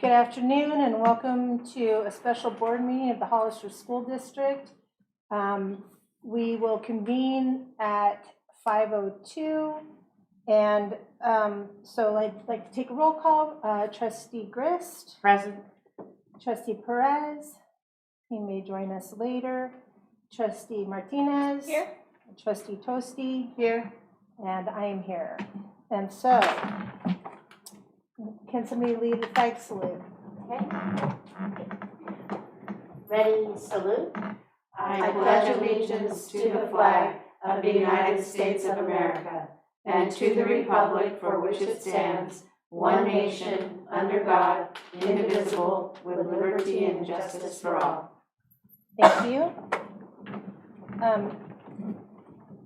Good afternoon and welcome to a special board meeting of the Hollister School District. We will convene at 5:02, and so I'd like to take a roll call. Trustee Grist. Present. Trustee Perez. He may join us later. Trustee Martinez. Here. Trustee Toasty. Here. And I am here. And so, can somebody lead the flag salute? Okay. Ready, salute. I pledge allegiance to the flag of the United States of America and to the republic for which it stands, one nation, under God, indivisible, with liberty and justice for all. Thank you.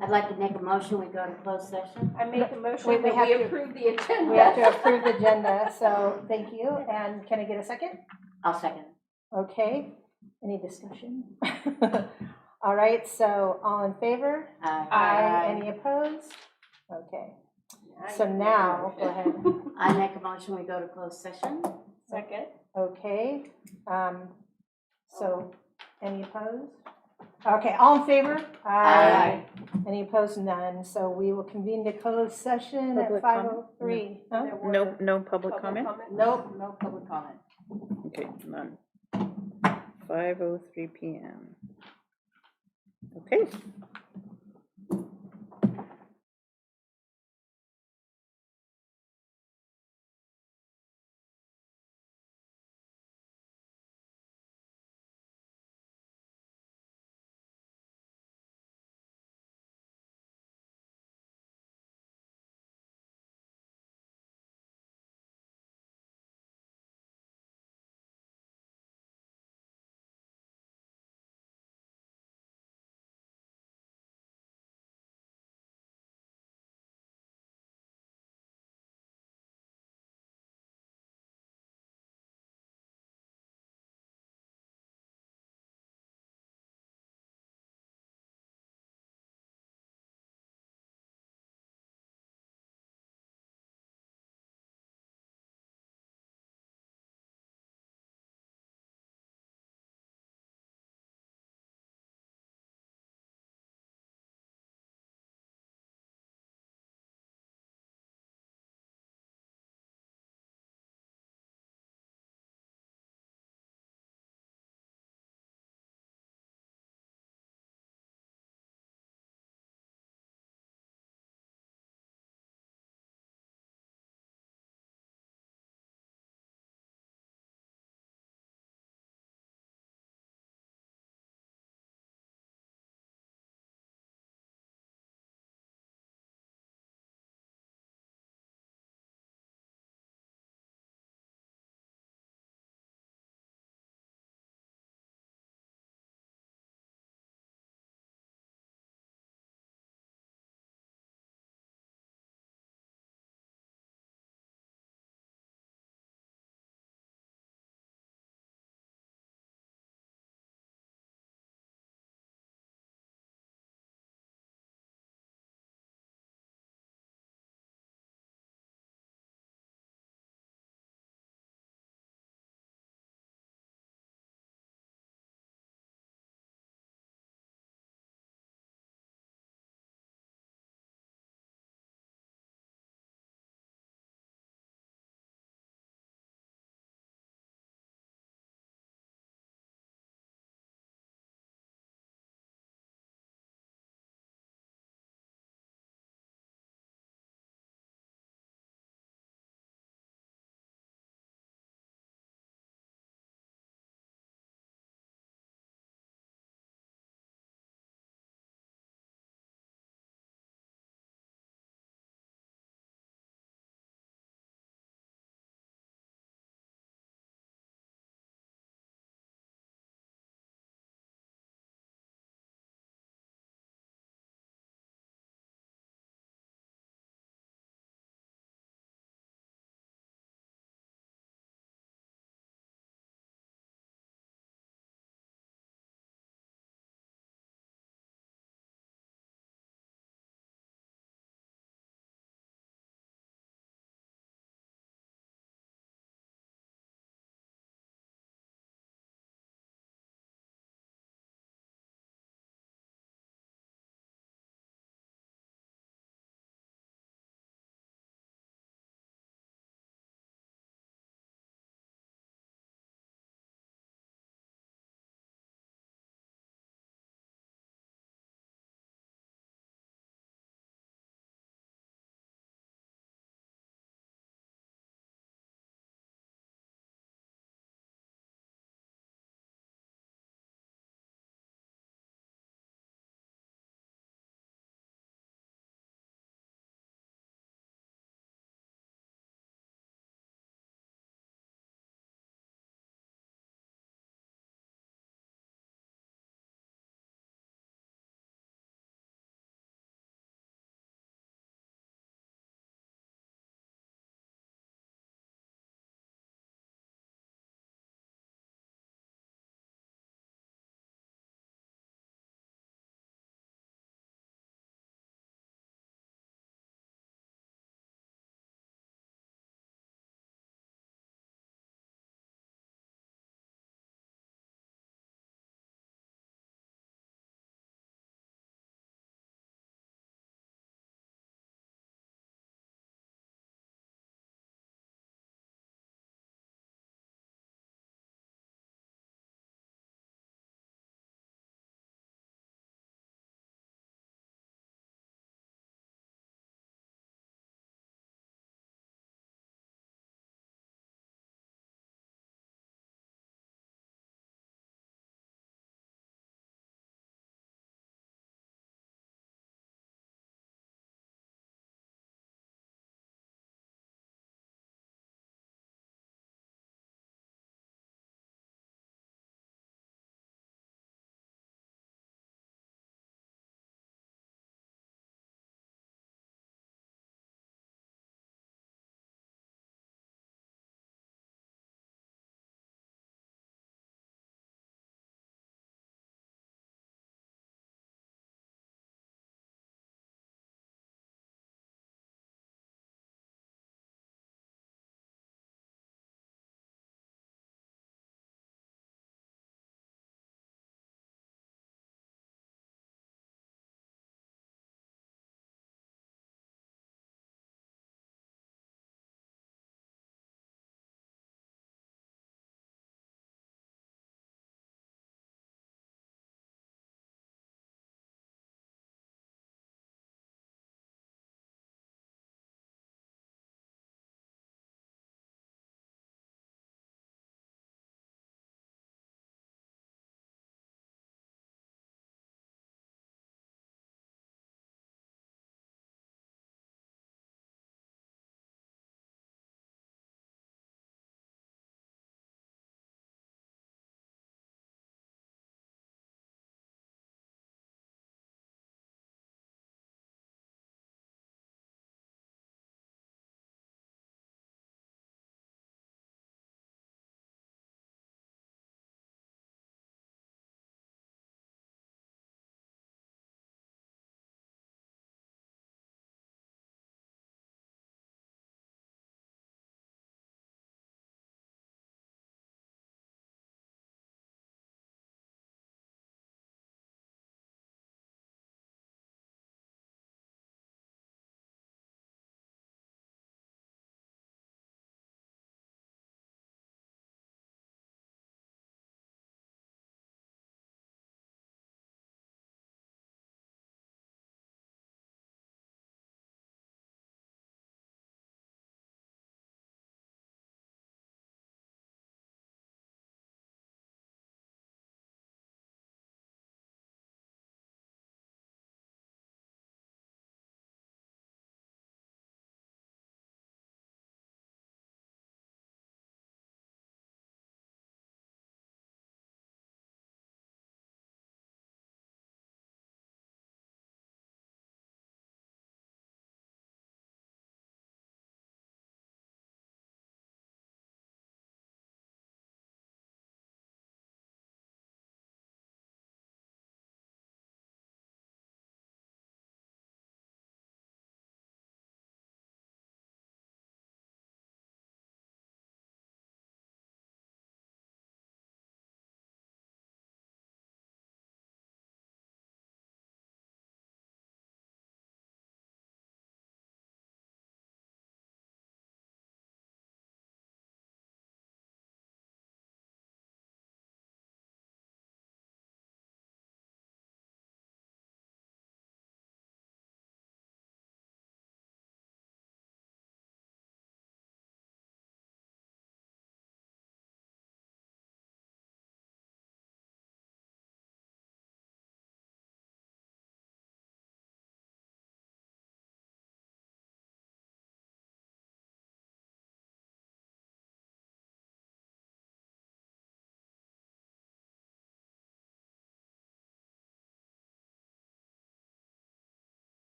I'd like to make a motion, we go to closed session. I make a motion Wait, we that have we to- approve the agenda. We have to approve the agenda, so thank you. And can I get a second? I'll second. Okay. Any discussion? All right, so all in favor? Aye. Any opposed? Okay. So now, go ahead. I make a motion, we go to closed session. Second. Okay. So any opposed? Okay, all in favor? Aye. Any opposed? None. So we will convene to closed session at Public 5:03. Huh? No public comment? Nope. No public comment. Okay, none. 5:03 PM. Okay.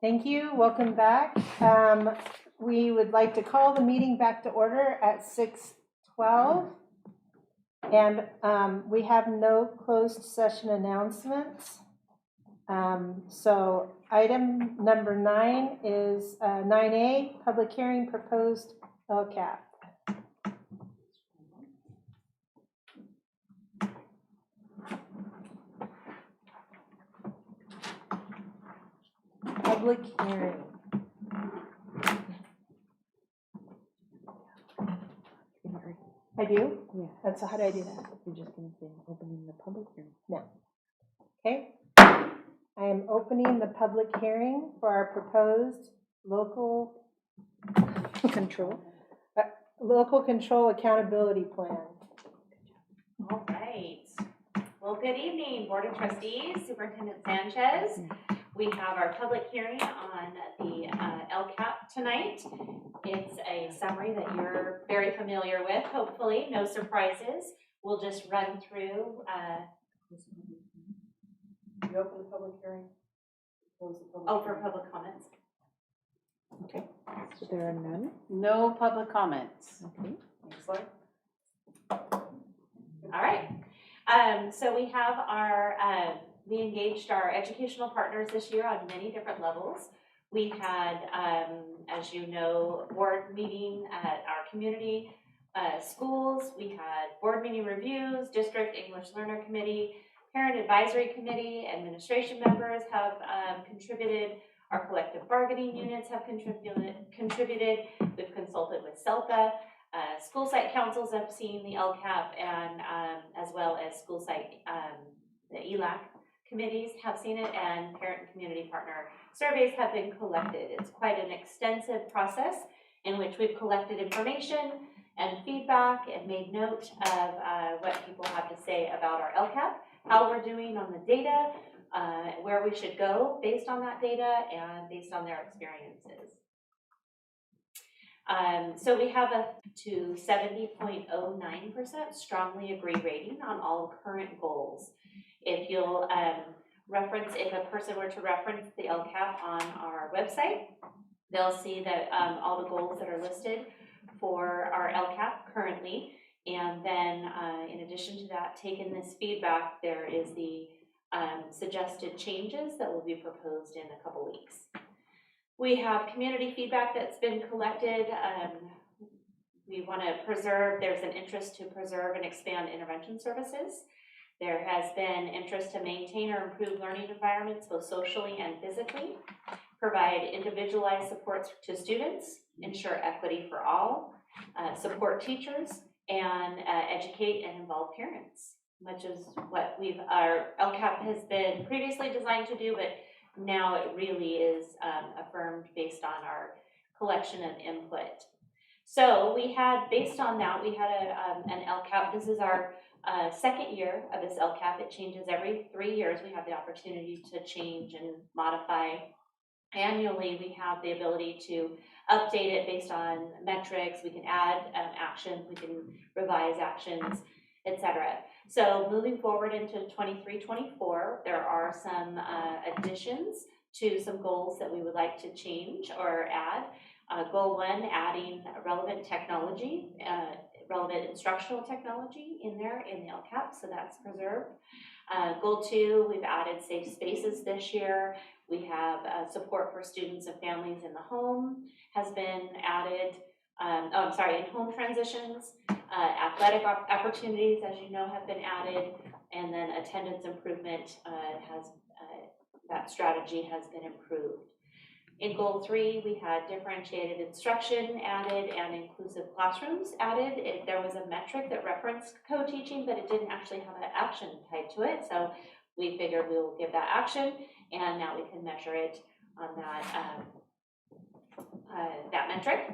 Thank you. Welcome back. We would like to call the meeting back to order at 6:12. And we have no closed session announcements. So item number 9 is 9A, public hearing proposed LCAP. Public hearing. I do? Yeah. And so how do I do that? You're just gonna say opening the public hearing. Okay. I am opening the public hearing for our proposed local control accountability plan. All right. Well, good evening, Board of Trustees, Superintendent Sanchez. We have our public hearing on the LCAP tonight. It's a summary that you're very familiar with, hopefully, no surprises. We'll just run through. You open the public hearing? Close the public Oh, for hearing. public comments. Okay, so there are none. No public comments. Okay. Next slide. All right. So we have our, we engaged our educational partners this year on many different levels. We had, as you know, board meeting at our community schools. We had board meeting reviews, district English learner committee, parent advisory committee, administration members have contributed. Our collective bargaining units have contributed. We've consulted with CELPA. School site councils have seen the LCAP, and as well as school site, the ELAC committees have seen it, and parent and community partner surveys have been collected. It's quite an extensive process in which we've collected information and feedback and made note of what people have to say about our LCAP, how we're doing on the data, where we should go based on that data and based on their experiences. So we have a to 70.09% strongly agree rating on all current goals. If you'll reference, if a person were to reference the LCAP on our website, they'll see that all the goals that are listed for our LCAP currently. And then in addition to that, taking this feedback, there is the suggested changes that will be proposed in a couple weeks. We have community feedback that's been collected. We want to preserve, there's an interest to preserve and expand intervention services. There has been interest to maintain or improve learning environments, both socially and physically, provide individualized supports to students, ensure equity for all, support teachers, and educate and involve parents, much as what our LCAP has been previously designed to do, but now it really is affirmed based on our collection of input. So we had, based on that, we had an LCAP. This is our second year of this LCAP. It changes every 3 years. We have the opportunity to change and modify. Annually, we have the ability to update it based on metrics. We can add actions, we can revise actions, etc. So moving forward into 23-24, there are some additions to some goals that we would like to change or add. Goal 1, adding relevant technology, relevant instructional technology in there in the LCAP, so that's preserved. Goal 2, we've added safe spaces this year. We have support for students and families in the home has been added. In home transitions. Athletic opportunities, as you know, have been added, and then attendance improvement that strategy has been improved. In Goal 3, we had differentiated instruction added and inclusive classrooms added. There was a metric that referenced co-teaching, but it didn't actually have an action tied to it, so we figured we will give that action, and now we can measure it on that metric.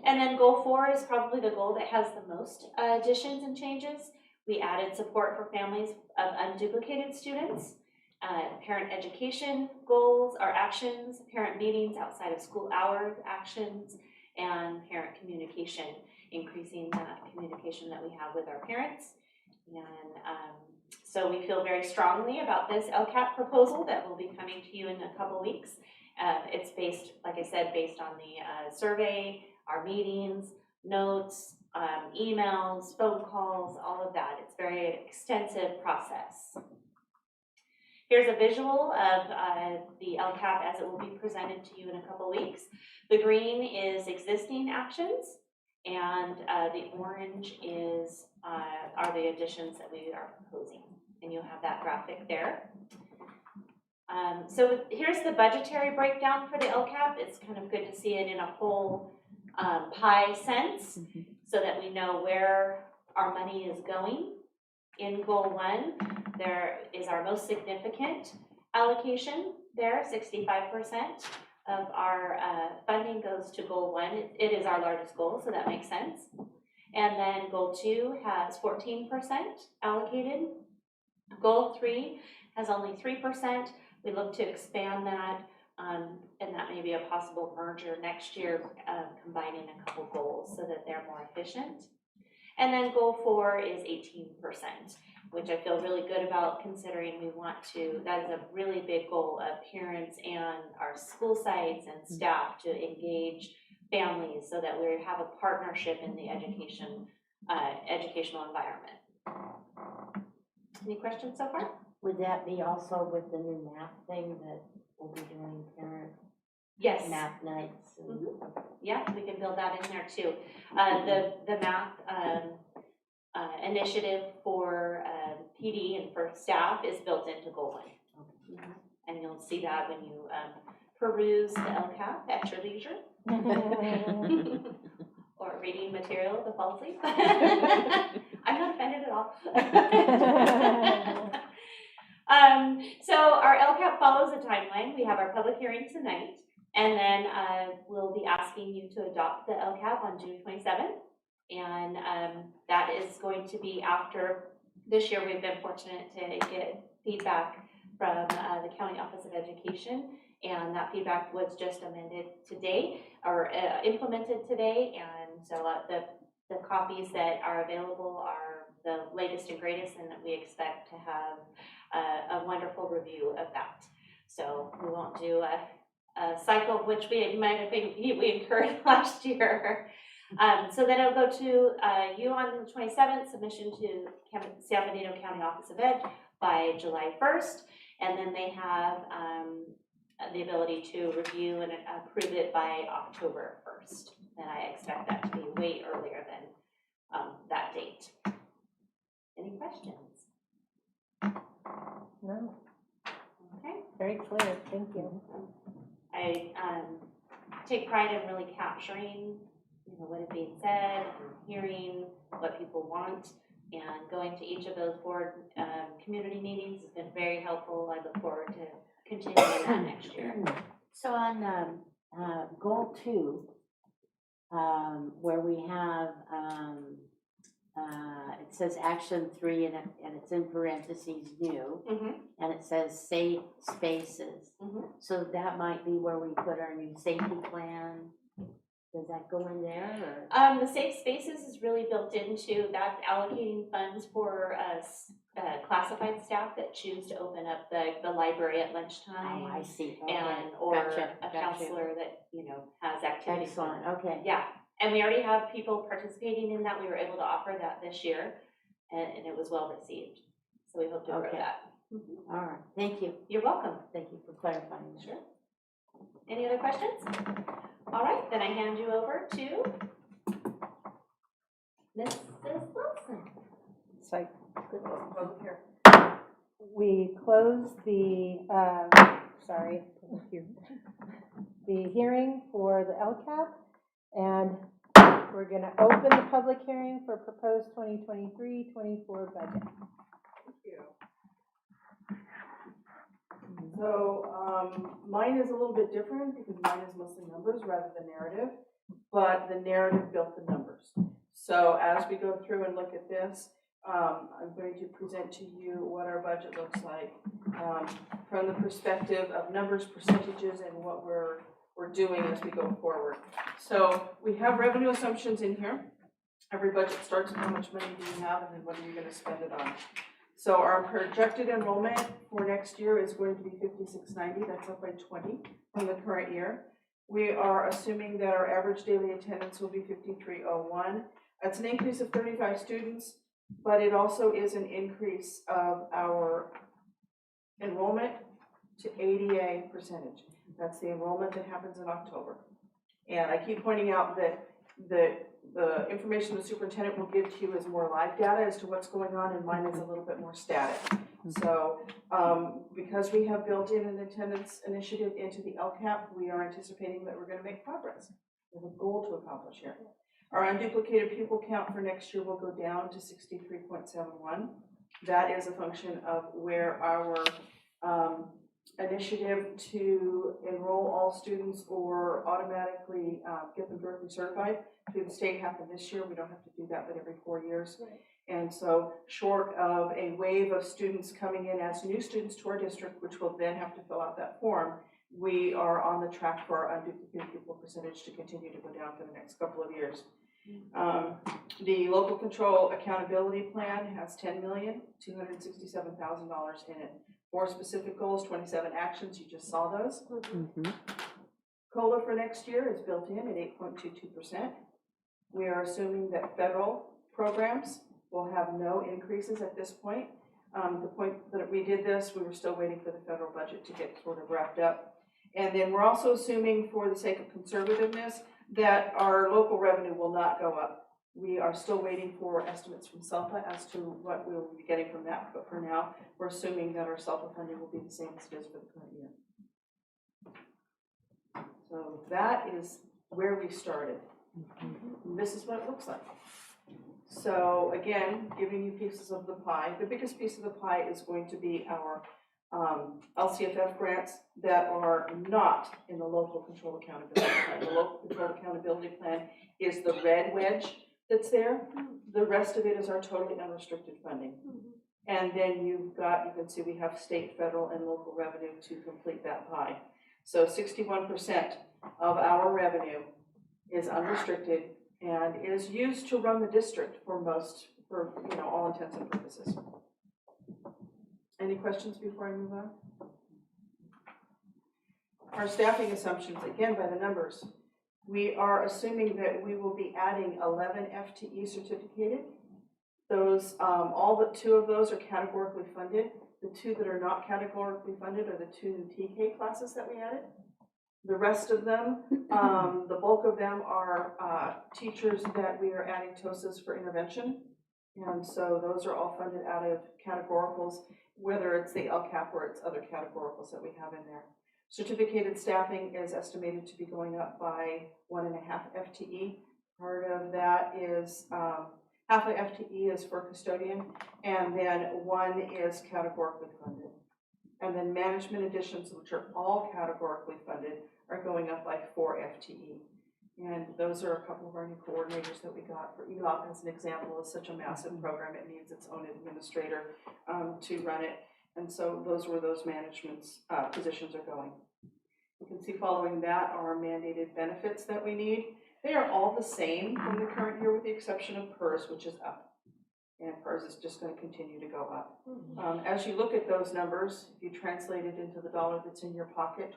And then Goal 4 is probably the goal that has the most additions and changes. We added support for families of unduplicated students, parent education goals or actions, parent meetings outside of school hours actions, and parent communication, increasing that communication that we have with our parents. And so we feel very strongly about this LCAP proposal that will be coming to you in a couple weeks. It's based, like I said, based on the survey, our meetings, notes, emails, phone calls, all of that. It's a very extensive process. Here's a visual of the LCAP as it will be presented to you in a couple weeks. The green is existing actions, and the orange is are the additions that we are proposing, and you'll have that graphic there. So here's the budgetary breakdown for the LCAP. It's kind of good to see it in a whole pie sense, so that we know where our money is going. In Goal 1, there is our most significant allocation there. 65% of our funding goes to Goal 1. It is our largest goal, so that makes sense. And then Goal 2 has 14% allocated. Goal 3 has only 3%. We look to expand that, and that may be a possible merger next year, combining a couple goals so that they're more efficient. And then Goal 4 is 18%, which I feel really good about, considering we want to, that is a really big goal of parents and our school sites and staff to engage families so that we have a partnership in the educational environment. Any questions so far? Would that be also with the new math thing that we'll be doing, parent Yes. math nights? And, Yeah, we can build that in there too. The math initiative for PD and for staff is built into Goal 1. And you'll see that when you peruse the LCAP at your leisure. Or reading material to fall asleep. I'm not offended at all. So our LCAP follows a timeline. We have our public hearing tonight, and then we'll be asking you to adopt the LCAP on June 27th. And that is going to be after, this year we've been fortunate to get feedback from the County Office of Education, and that feedback was just amended today, or implemented today, and so the copies that are available are the latest and greatest, and that we expect to have a wonderful review of that. So we won't do a cycle, which we might have been, we incurred last year. So then it'll go to you on the 27th, submission to San Benito County Office of Ed by July 1st, and then they have the ability to review and approve it by October 1st. And I expect that to be way earlier than that date. Any questions? No, Okay. very clear, thank you. I take pride in really capturing, what is being said, and hearing what people want, and going to each of those board community meetings has been very helpful. I look forward to continuing that next year. So on Goal 2, where we have, it says Action 3, and it's in parentheses new, and it says safe spaces. So that might be where we put our new safety plan. Does that go in there, or? The safe spaces is really built into that, allocating funds for classified staff that choose to open up the library at lunchtime. Oh, I see. Okay. And or Gotcha, a gotcha. counselor that has activities. Excellent. Okay. Yeah, and we already have people participating in that. We were able to offer that this year, and it was well received. So we hope to grow Okay. that. All right. Thank you. You're welcome. Thank you for clarifying. Sure. Any other questions? All right, then I hand you over to Mrs. Wilson. So we close the, the hearing for the LCAP, and we're going to open the public hearing for proposed 2023-24 budget. So mine is a little bit different because mine is mostly numbers rather than narrative, but the narrative built the numbers. So as we go through and look at this, I'm going to present to you what our budget looks like from the perspective of numbers, percentages, and what we're doing as we go forward. So we have revenue assumptions in here. Every budget starts with how much money do you have and then what are you going to spend it on. So our projected enrollment for next year is going to be 5690. That's up by 20 from the current year. We are assuming that our average daily attendance will be 5301. That's an increase of 35 students, but it also is an increase of our enrollment to ADA percentage. That's the enrollment that happens in October. And I keep pointing out that the information the superintendent will give to you is more live data as to what's going on, and mine is a little bit more static. So because we have built in an attendance initiative into the LCAP, we are anticipating that we're going to make progress. We have a goal to accomplish here. Our unduplicated pupil count for next year will go down to 63.71. That is a function of where our initiative to enroll all students or automatically get them directly certified through the state happened this year. We don't have to do that but every 4 years. Right. And so short of a wave of students coming in as new students to our district, which will then have to fill out that form, we are on the track for our unduplicated pupil percentage to continue to go down for the next couple of years. The local control accountability plan has $10,267,000 in it. 4 specific goals, 27 actions, you just saw those. COLA for next year is built in at 8.22%. We are assuming that federal programs will have no increases at this point. The point that we did this, we were still waiting for the federal budget to get sort of wrapped up. And then we're also assuming, for the sake of conservativeness, that our local revenue will not go up. We are still waiting for estimates from SELPA as to what we will be getting from that, but for now, we're assuming that our SELPA funding will be the same as it is for the current year. So that is where we started. This is what it looks like. So again, giving you pieces of the pie. The biggest piece of the pie is going to be our LCFF grants that are not in the local control accountability plan. The local control accountability plan is the red wedge that's there. The rest of it is our totally unrestricted funding. And then you can see we have state, federal, and local revenue to complete that pie. So 61% of our revenue is unrestricted and is used to run the district for all intents and purposes. Any questions before I move on? Our staffing assumptions, again, by the numbers. We are assuming that we will be adding 11 FTE certificated. Those, all but 2 of those are categorically funded. The 2 that are not categorically funded are the 2 new TK classes that we added. The rest of them, the bulk of them are teachers that we are adding TOSAs for intervention. And so those are all funded out of categoricals, whether it's the LCAP or it's other categoricals that we have in there. Certificated staffing is estimated to be going up by 1.5 FTE. Part of that is half a FTE is for custodian, and then 1 is categorically funded. And then management additions, which are all categorically funded, are going up by 4 FTE. And those are a couple of our new coordinators that we got. For ELOP, as an example, is such a massive program, it needs its own administrator to run it. And so those were those management's positions are going. You can see following that are mandated benefits that we need. They are all the same from the current year with the exception of PERS, which is up. And PERS is just going to continue to go up. As you look at those numbers, if you translate it into the dollar that's in your pocket,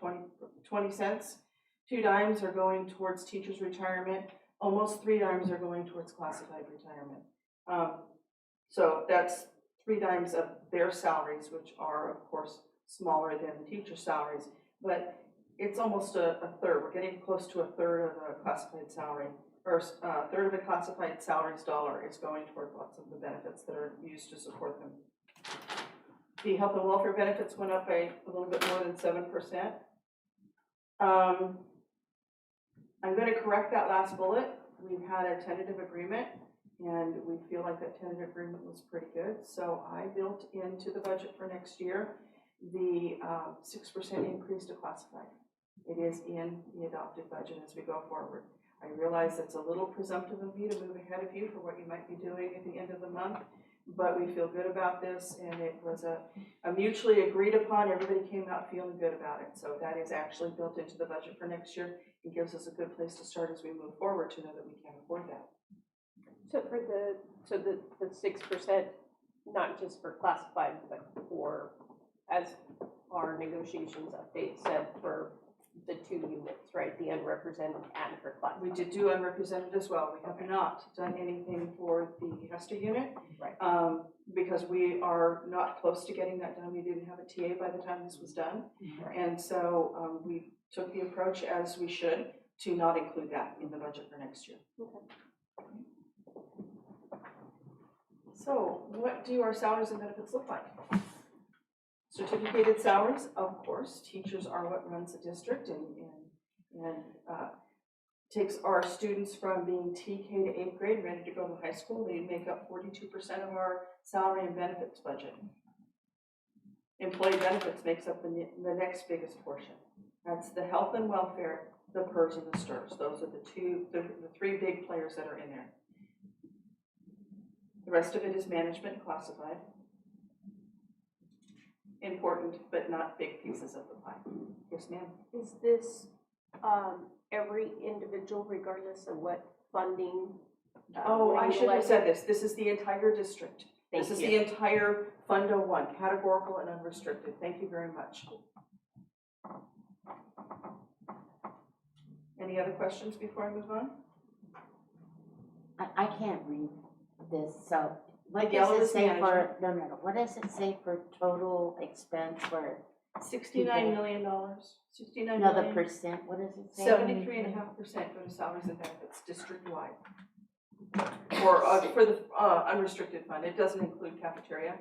20 cents, 2 dimes are going towards teachers' retirement, almost 3 dimes are going towards classified retirement. So that's 3 dimes of their salaries, which are, of course, smaller than the teacher salaries, but it's almost a third. We're getting close to a third of a classified salary, or a third of a classified salaries dollar is going toward lots of the benefits that are used to support them. The health and welfare benefits went up by a little bit more than 7%. I'm going to correct that last bullet. We've had a tentative agreement, and we feel like that tentative agreement was pretty good. So I built into the budget for next year the 6% increase to classified. It is in the adopted budget as we go forward. I realize it's a little presumptive of me to move ahead of you for what you might be doing at the end of the month, but we feel good about this, and it was a mutually agreed upon. Everybody came out feeling good about it. So that is actually built into the budget for next year. It gives us a good place to start as we move forward to know that we can afford that. So for the 6%, not just for classified, but for, as our negotiations update said, for the 2 units, right, the unrepresented and for classified. We did do unrepresented as well. We have not done anything for the Hester unit. Right. Because we are not close to getting that done. We didn't have a TA by the time this was done. Right. And so we took the approach, as we should, to not include that in the budget for next year. So what do our salaries and benefits look like? Certificated salaries, of course. Teachers are what runs the district and takes our students from being TK to 8th grade, ready to go to high school. They make up 42% of our salary and benefits budget. Employee benefits makes up the next biggest portion. That's the health and welfare, the PERS and the STRS. Those are the three big players that are in there. The rest of it is management and classified. Important, but not big pieces of the pie. Yes, ma'am. Is this every individual, regardless of what funding? Oh, I we're should have utilizing? said this. This is the entire district. Thank This is you. the entire Fund 01, categorical and unrestricted. Thank you very much. Any other questions before I move on? I can't read this, so what yellow does it is say for, management. no, what does it say for total expense for, $69 million. 69 no, the million. percent, what does it say? 73.5% go to salaries and benefits district-wide. For the unrestricted fund. It doesn't include cafeteria.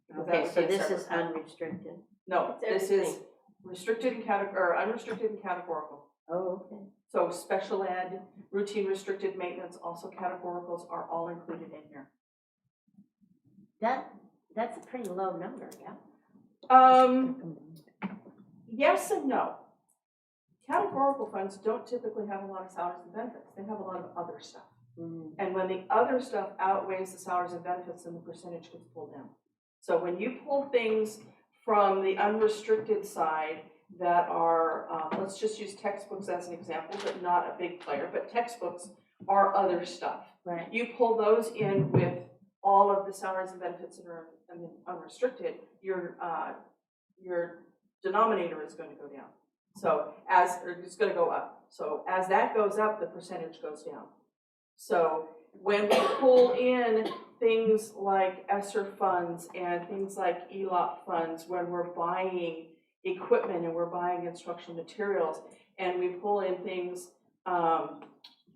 because that Okay, would so be a this separate is fund. unrestricted. No, It's this is everything. restricted and unrestricted and categorical. Oh, okay. So special ed, routine restricted maintenance, also categoricals are all included in here. That's a pretty low number, yeah? Yes and no. Categorical funds don't typically have a lot of salaries and benefits. They have a lot of other stuff. Mhm. And when the other stuff outweighs the salaries and benefits, then the percentage gets pulled down. So when you pull things from the unrestricted side that are, let's just use textbooks as an example, but not a big player, but textbooks are other stuff. Right. You pull those in with all of the salaries and benefits that are unrestricted, your denominator is going to go down. So it's going to go up. So as that goes up, the percentage goes down. So when we pull in things like ESSER funds and things like ELOP funds, when we're buying equipment and we're buying instructional materials, and we pull in things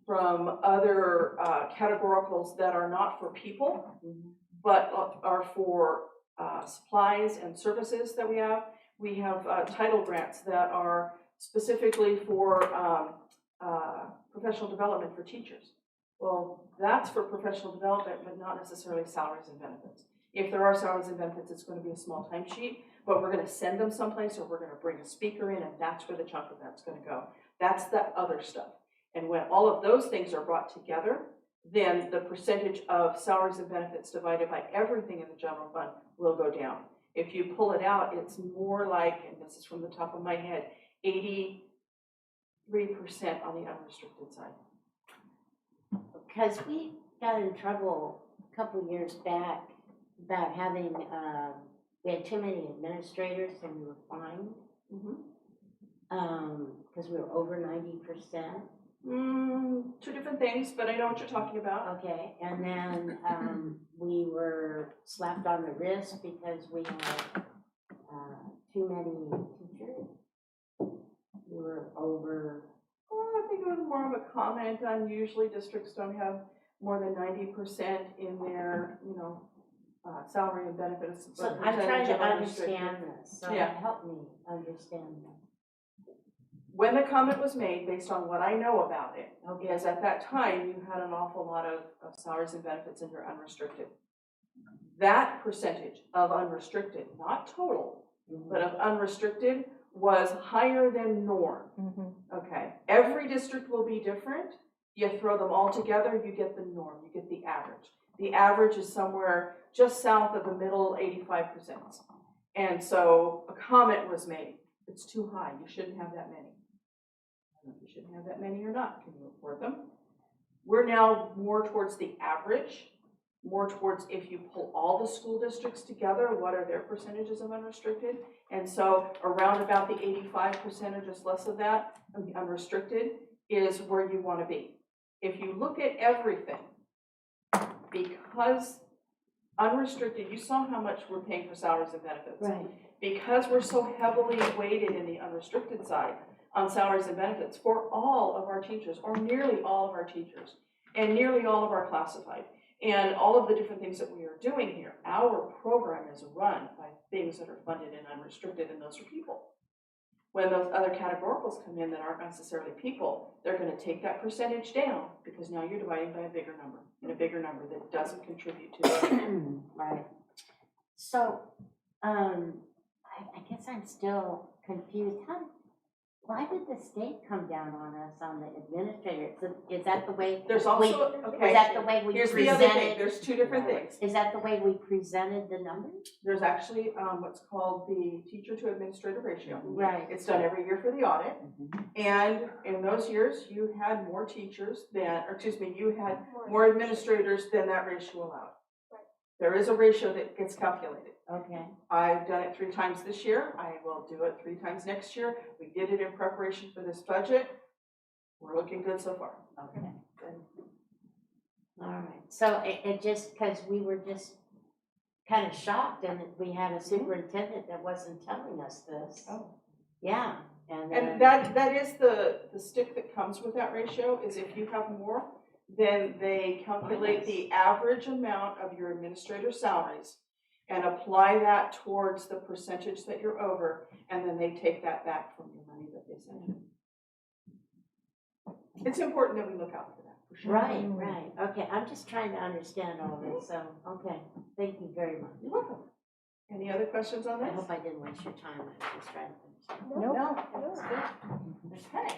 from other categoricals that are not for people, but are for supplies and services that we have title grants that are specifically for professional development for teachers. Well, that's for professional development, but not necessarily salaries and benefits. If there are salaries and benefits, it's going to be a small timesheet, but we're going to send them someplace, or we're going to bring a speaker in, and that's where the chunk of that's going to go. That's the other stuff. And when all of those things are brought together, then the percentage of salaries and benefits divided by everything in the general fund will go down. If you pull it out, it's more like, and this is from the top of my head, 83% on the unrestricted side. Because we got in trouble a couple years back about having, we had too many administrators and we were fined. Because we were over 90%. Two different things, but I know what you're talking about. Okay, and then we were slapped on the wrist because we had too many teachers. We were over. Well, I think it was more of a comment on usually districts don't have more than 90% in their, salary and benefits. So but I'm trying to percentage of unrestricted. understand this, so Yeah. help me understand this. When the comment was made, based on what I know about it, Okay. is at that time, you had an awful lot of salaries and benefits in your unrestricted. That percentage of unrestricted, not total, but of unrestricted, was higher than norm. Okay, every district will be different. You throw them all together, you get the norm, you get the average. The average is somewhere just south of the middle 85%. And so a comment was made, it's too high, you shouldn't have that many. I don't know if you shouldn't have that many or not, can you afford them? We're now more towards the average, more towards if you pull all the school districts together, what are their percentages of unrestricted? And so around about the 85% or just less of that, of the unrestricted, is where you want to be. If you look at everything, because unrestricted, you saw how much we're paying for salaries and benefits. Right. Because we're so heavily weighted in the unrestricted side on salaries and benefits for all of our teachers, or nearly all of our teachers, and nearly all of our classified, and all of the different things that we are doing here, our program is run by things that are funded and unrestricted, and those are people. When those other categoricals come in that aren't necessarily people, they're going to take that percentage down, because now you're dividing by a bigger number, and a bigger number that doesn't contribute to it. Right. So, I guess I'm still confused. Why did the state come down on us on the administrator? Is that the way? There's we- also, okay, Is that the way we here's the other thing, presented? there's two different things. Is that the way we presented the numbers? There's actually what's called the teacher to administrator ratio. Right. It's done every year for the audit. And in those years, you had more teachers than, or excuse me, you had more administrators than that ratio allowed. There is a ratio that gets calculated. Okay. I've done it 3 times this year. I will do it 3 times next year. We did it in preparation for this budget. We're looking good so far. Okay. All right. So it just, because we were just kind of shocked, and we had a superintendent that wasn't telling us this. Oh. Yeah. And that is the stick that comes with that ratio, is if you have more, then they calculate the average amount of your administrator salaries and apply that towards the percentage that you're over, and then they take that back from your money that they send you. It's important that we look out for that, for sure. Right, right. Okay, I'm just trying to understand all this, so, okay. Thank you very much. You're welcome. Any other questions on I this? hope I didn't waste your time. I was just trying to understand. No, that's good. Okay.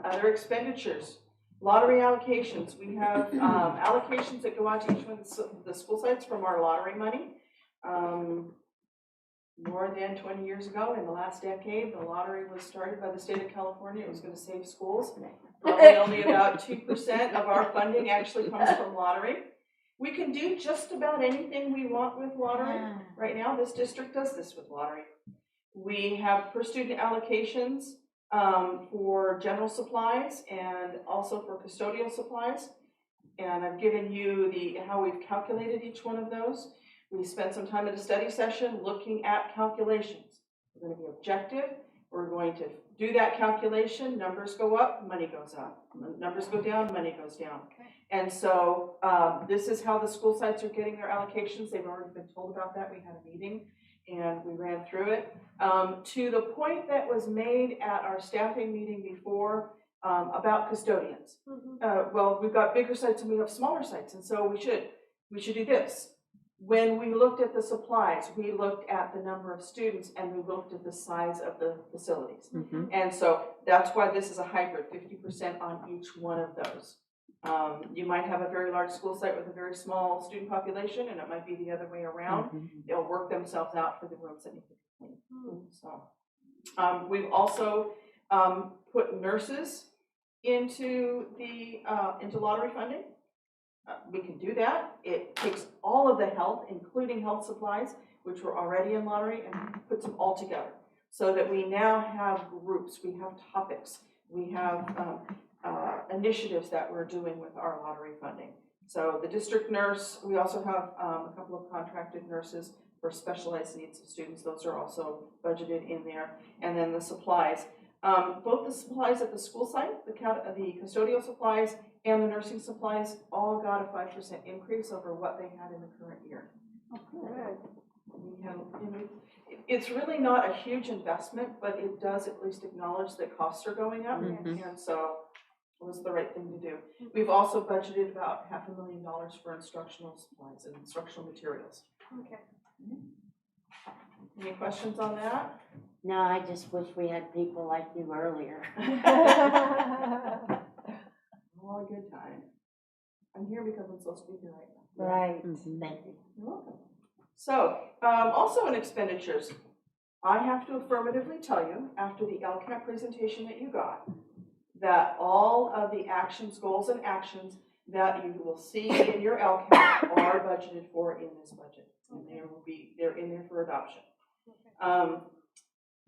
Other expenditures. Lottery allocations. We have allocations that go out to each one of the school sites from our lottery money. More than 20 years ago, in the last decade, the lottery was started by the state of California. It was going to save schools. Probably only about 2% of our funding actually comes from lottery. We can do just about anything we want with lottery. Right now, this district does this with lottery. We have per student allocations for general supplies and also for custodial supplies. And I've given you how we've calculated each one of those. We spent some time at a study session looking at calculations. We're going to be objective. We're going to do that calculation. Numbers go up, money goes up. Numbers go down, money goes down. Okay. And so this is how the school sites are getting their allocations. They've already been told about that. We had a meeting and we ran through it. To the point that was made at our staffing meeting before about custodians. Well, we've got bigger sites and we have smaller sites, and so we should do this. When we looked at the supplies, we looked at the number of students and we looked at the size of the facilities. And so that's why this is a hybrid, 50% on each one of those. You might have a very large school site with a very small student population, and it might be the other way around. They'll work themselves out for the rooms that need to be cleaned. So we've also put nurses into lottery funding. We can do that. It takes all of the health, including health supplies, which were already in lottery, and puts them all together so that we now have groups, we have topics, we have initiatives that we're doing with our lottery funding. So the district nurse, we also have a couple of contracted nurses for specialized needs of students. Those are also budgeted in there. And then the supplies. Both the supplies at the school site, the custodial supplies and the nursing supplies, all got a 5% increase over what they had in the current year. We have, it's really not a huge investment, but it does at least acknowledge that costs are going up, and so it was the right thing to do. We've also budgeted about $500,000 for instructional supplies and instructional materials. Okay. Any questions on that? No, I just wish we had people like you earlier. All a good time. I'm here because I'm supposed to be here right now. Right. Thank you. You're welcome. So, also in expenditures, I have to affirmatively tell you, after the LCAP presentation that you got, that all of the actions, goals, and actions that you will see in your LCAP are budgeted for in this budget. And they're in there for adoption.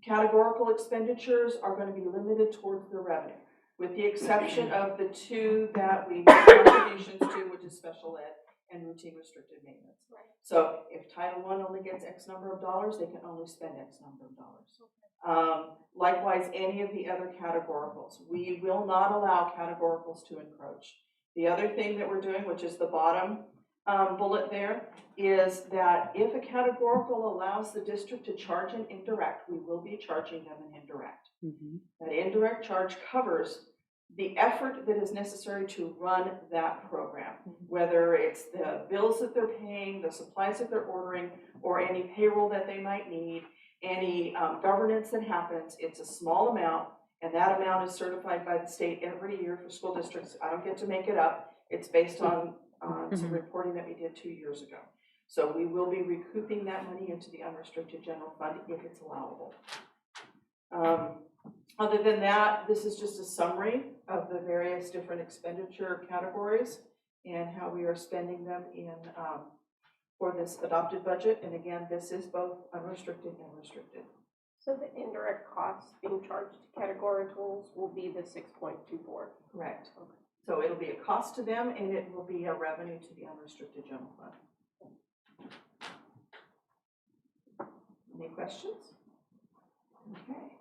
Categorical expenditures are going to be limited towards the revenue, with the exception of the two that we make contributions to, which is special ed and routine restricted maintenance. Right. So if Title I only gets X number of dollars, they can only spend X number of dollars. Likewise, any of the other categoricals. We will not allow categoricals to encroach. The other thing that we're doing, which is the bottom bullet there, is that if a categorical allows the district to charge an indirect, we will be charging them an indirect. That indirect charge covers the effort that is necessary to run that program, whether it's the bills that they're paying, the supplies that they're ordering, or any payroll that they might need, any governance that happens. It's a small amount, and that amount is certified by the state every year for school districts. I don't get to make it up. It's based on some reporting that we did 2 years ago. So we will be recouping that money into the unrestricted general fund if it's allowable. Other than that, this is just a summary of the various different expenditure categories and how we are spending them in for this adopted budget. And again, this is both unrestricted and restricted. So the indirect costs being charged to categoricals will be the 6.24. Correct. Okay. So it'll be a cost to them and it will be a revenue to the unrestricted general fund. Any questions? Okay.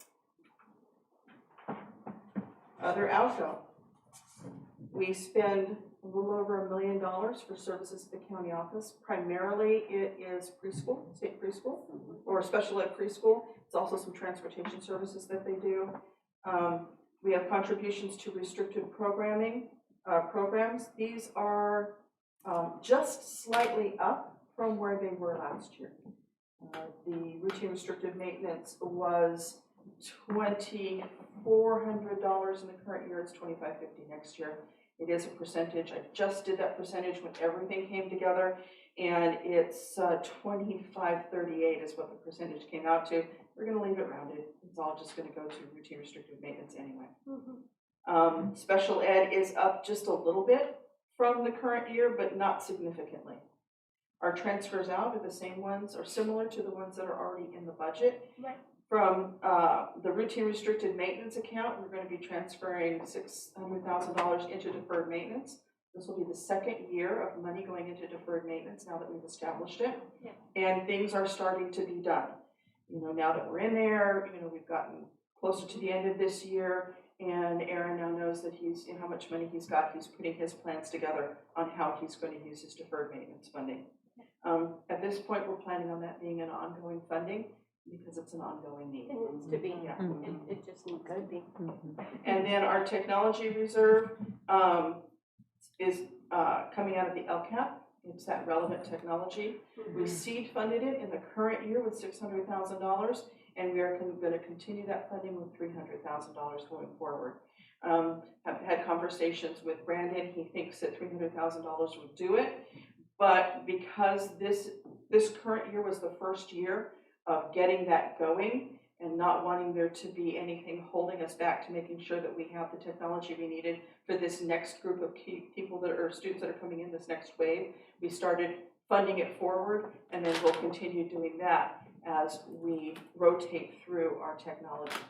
Other outgo. We spend a little over $1 million for services at the county office. Primarily, it is preschool, state preschool, or special ed preschool. It's also some transportation services that they do. We have contributions to restricted programming programs. These are just slightly up from where they were last year. The routine restricted maintenance was $2,400 in the current year. It's $2,550 next year. It is a percentage. I just did that percentage when everything came together, and it's 2538 is what the percentage came out to. We're going to leave it rounded. It's all just going to go to routine restricted maintenance anyway. Special ed is up just a little bit from the current year, but not significantly. Our transfers out are the same ones, or similar to the ones that are already in the budget. Right. From the routine restricted maintenance account, we're going to be transferring $600,000 into deferred maintenance. This will be the second year of money going into deferred maintenance now that we've established it. Yeah. And things are starting to be done. You know, now that we're in there, you know, we've gotten closer to the end of this year, and Aaron now knows that he's, you know, how much money he's got. He's putting his plans together on how he's going to use his deferred maintenance funding. At this point, we're planning on that being an ongoing funding because it's an ongoing need. It needs to be. Yeah. It just needs to be. And then our technology reserve is coming out of the LCAP. It's that relevant technology. We seed funded it in the current year with $600,000, and we are going to continue that funding with $300,000 going forward. I've had conversations with Brandon. He thinks that $300,000 would do it, but because this current year was the first year of getting that going and not wanting there to be anything holding us back to making sure that we have the technology we needed for this next group of people that are students that are coming in, this next wave, we started funding it forward, and then we'll continue doing that as we rotate through our technology.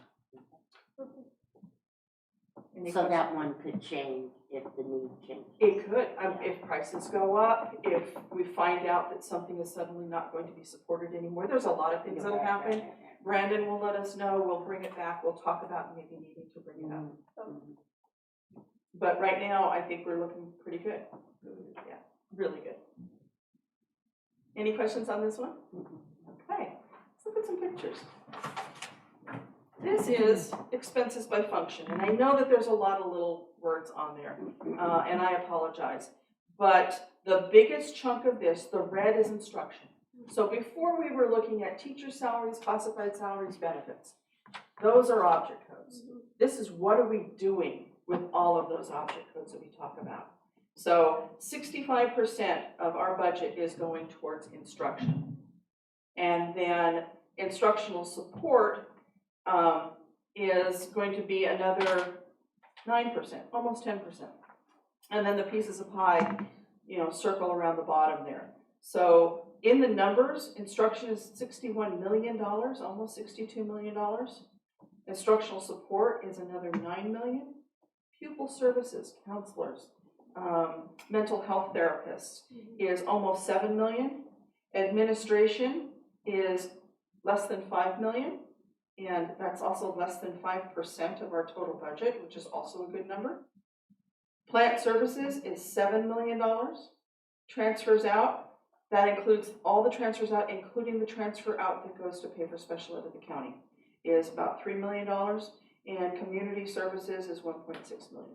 Any So questions? that one could change if the need changes. It could, if prices go up, if we find out that something is suddenly not going to be supported anymore. There's a lot of things that'll happen. Brandon will let us know, we'll bring it back, we'll talk about maybe needing to bring it up. But right now, I think we're looking pretty good. Yeah, really good. Any questions on this one? Okay, let's look at some pictures. This is expenses by function, and I know that there's a lot of little words on there, and I apologize. But the biggest chunk of this, the red, is instruction. So before we were looking at teacher salaries, classified salaries, benefits. Those are object codes. This is what are we doing with all of those object codes that we talk about. So 65% of our budget is going towards instruction. And then instructional support is going to be another 9%, almost 10%. And then the pieces of pie, circle around the bottom there. So in the numbers, instruction is $61 million, almost $62 million. Instructional support is another $9 million. Pupil services, counselors, mental health therapists is almost $7 million. Administration is less than $5 million. And that's also less than 5% of our total budget, which is also a good number. Plant services is $7 million. Transfers out, that includes all the transfers out, including the transfer out that goes to pay for special ed at the county, is about $3 million. And community services is $1.6 million.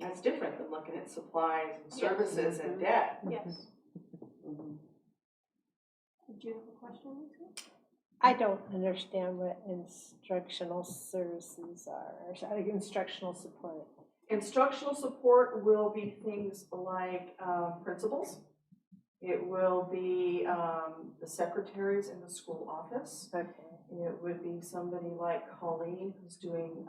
That's different than looking at supplies and services and debt. Yes. Mhm. Did you have a question, Lisa? I don't understand what instructional services are, or instructional support. Instructional support will be things like principals. It will be the secretaries in the school office. Okay. It would be somebody like Colleen who's doing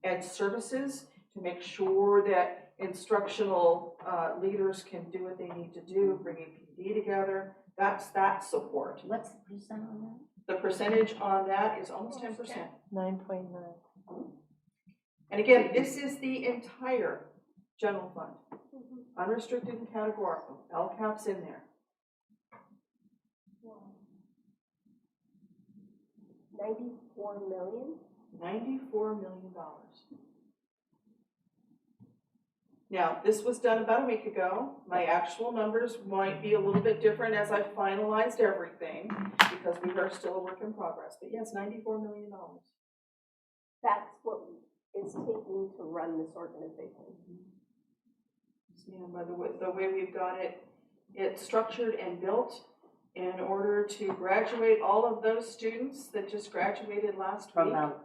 ed services to make sure that instructional leaders can do what they need to do, bringing PD together. That's that support. What's the percent on that? The percentage on that is almost 10%. 9.9. And again, this is the entire general fund. Unrestricted and categorical, LCAP's in there. 94 million? $94 million. Now, this was done about a week ago. My actual numbers might be a little bit different as I finalized everything because we are still a work in progress. But yes, $94 million. That's what is taking to run this organization. And by the way we've got it's structured and built in order to graduate all of those students that just graduated last week. Promote.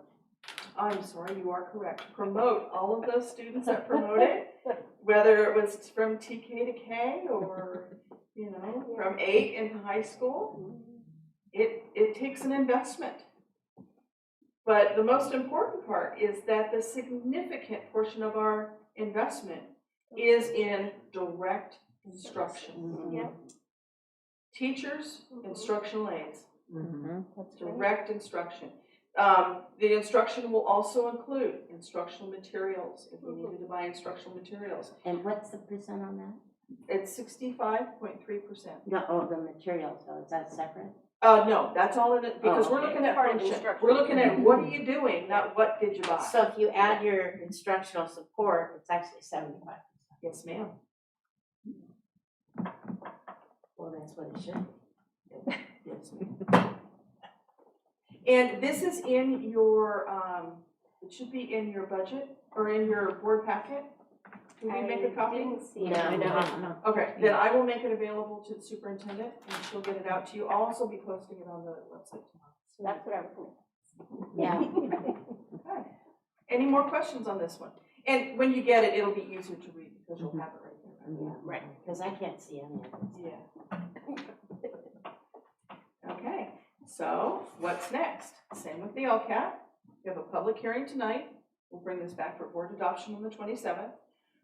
I'm sorry, you are correct. Promote all of those students that promoted, whether it was from TK to K or, from 8 into high school. It takes an investment. But the most important part is that the significant portion of our investment is in direct instruction. Mhm. Yep. Teachers, instructional aides, Mhm. direct instruction. The instruction will also include instructional materials, if we needed to buy instructional materials. And what's the percent on that? It's 65.3%. No, oh, the materials, so is that separate? No, that's all in it, because Oh, we're okay. looking at Part of function. instruction. We're looking at what are you doing, not what did you buy. So if you add your instructional support, it's actually 75%. Yes, ma'am. Well, that's what it should be. Yes, ma'am. And this is in your, it should be in your budget or in your board packet. Can we make a copy? I didn't see it. No, I know. no. Okay, then I will make it available to the superintendent and she'll get it out to you. I'll also be posting it on the website tomorrow. That's what I was thinking. Yeah. Okay. Any more questions on this one? And when you get it, it'll be easier to read because you'll have it right there. Yeah, right, because I can't see any of it. Yeah. Okay, so what's next? Same with the LCAP. We have a public hearing tonight. We'll bring this back for board adoption on the 27th.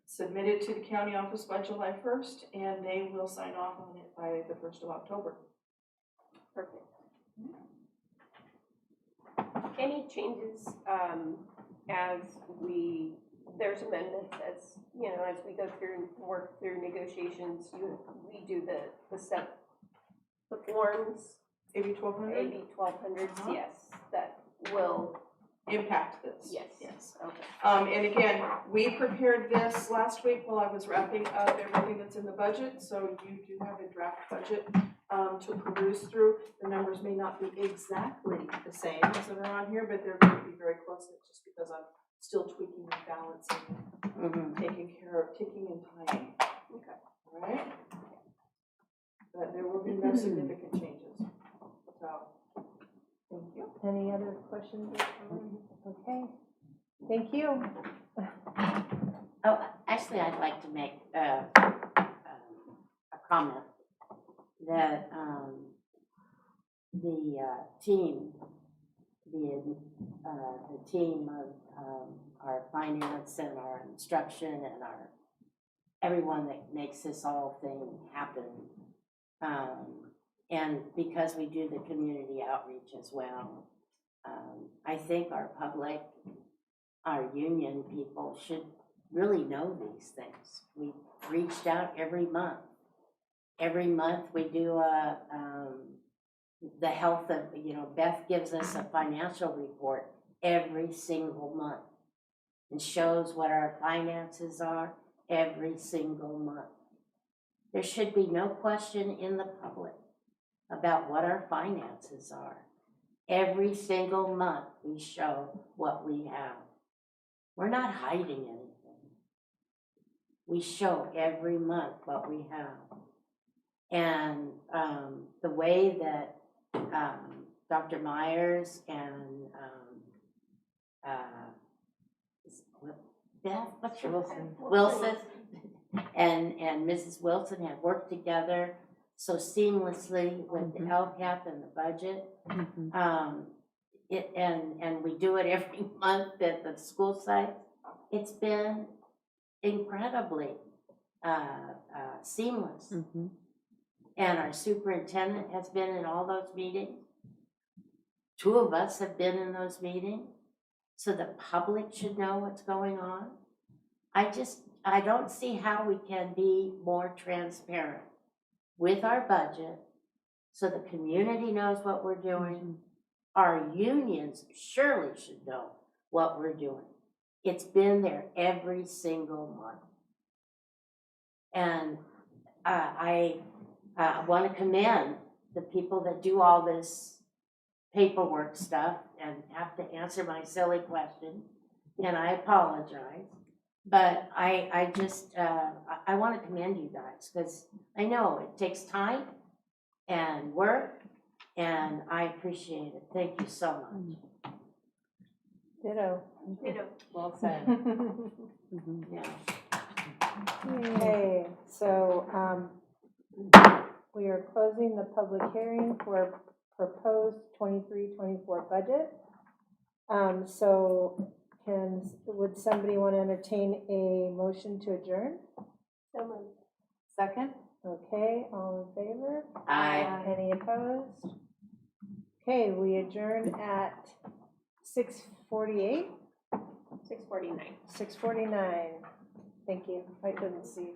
Submit it to the county office by July 1st, and they will sign off on it by the 1st of October. Perfect. Any changes as there's amendments as we go through and work through negotiations, we do the forms, AB 1200? AB 1200s, yes, that will, Impact this. yes. Yes. Okay. And again, we prepared this last week while I was wrapping up everything that's in the budget, so you do have a draft budget to peruse through. The numbers may not be exactly the same as that are on here, but they're going to be very close, just because I'm still tweaking and balancing, Mhm. taking care of ticking and tying. Okay. All right? But there will be no significant changes. So, thank you. Any other questions? Okay, thank you. Oh, actually, I'd like to make a comment that the team the team of our finance and our instruction and everyone that makes this whole thing happen. And because we do the community outreach as well, I think our public, our union people should really know these things. We've reached out every month. Every month we do the health of, Beth gives us a financial report every single month and shows what our finances are every single month. There should be no question in the public about what our finances are. Every single month we show what we have. We're not hiding anything. We show every month what we have. And the way that Dr. Myers and Beth, what's your Wilson and Mrs. Wilson have worked together so seamlessly with the LCAP and the budget. And we do it every month at the school site. It's been incredibly seamless. And our superintendent has been in all those meetings. 2 of us have been in those meetings. So the public should know what's going on. I don't see how we can be more transparent with our budget so the community knows what we're doing. Our unions surely should know what we're doing. It's been there every single month. And I want to commend the people that do all this paperwork stuff and have to answer my silly question, and I apologize. But I just, I want to commend you guys, because I know it takes time and work, and I appreciate it. Thank you so much. Ditto. Well said. Yeah. Okay, so we are closing the public hearing for proposed 23-24 budget. So would somebody want to entertain a motion to adjourn? So moved. Second. Okay, all in favor? Aye. Any opposed? Okay, we adjourn at 6:48. 6:49. 6:49. Thank you. I couldn't see.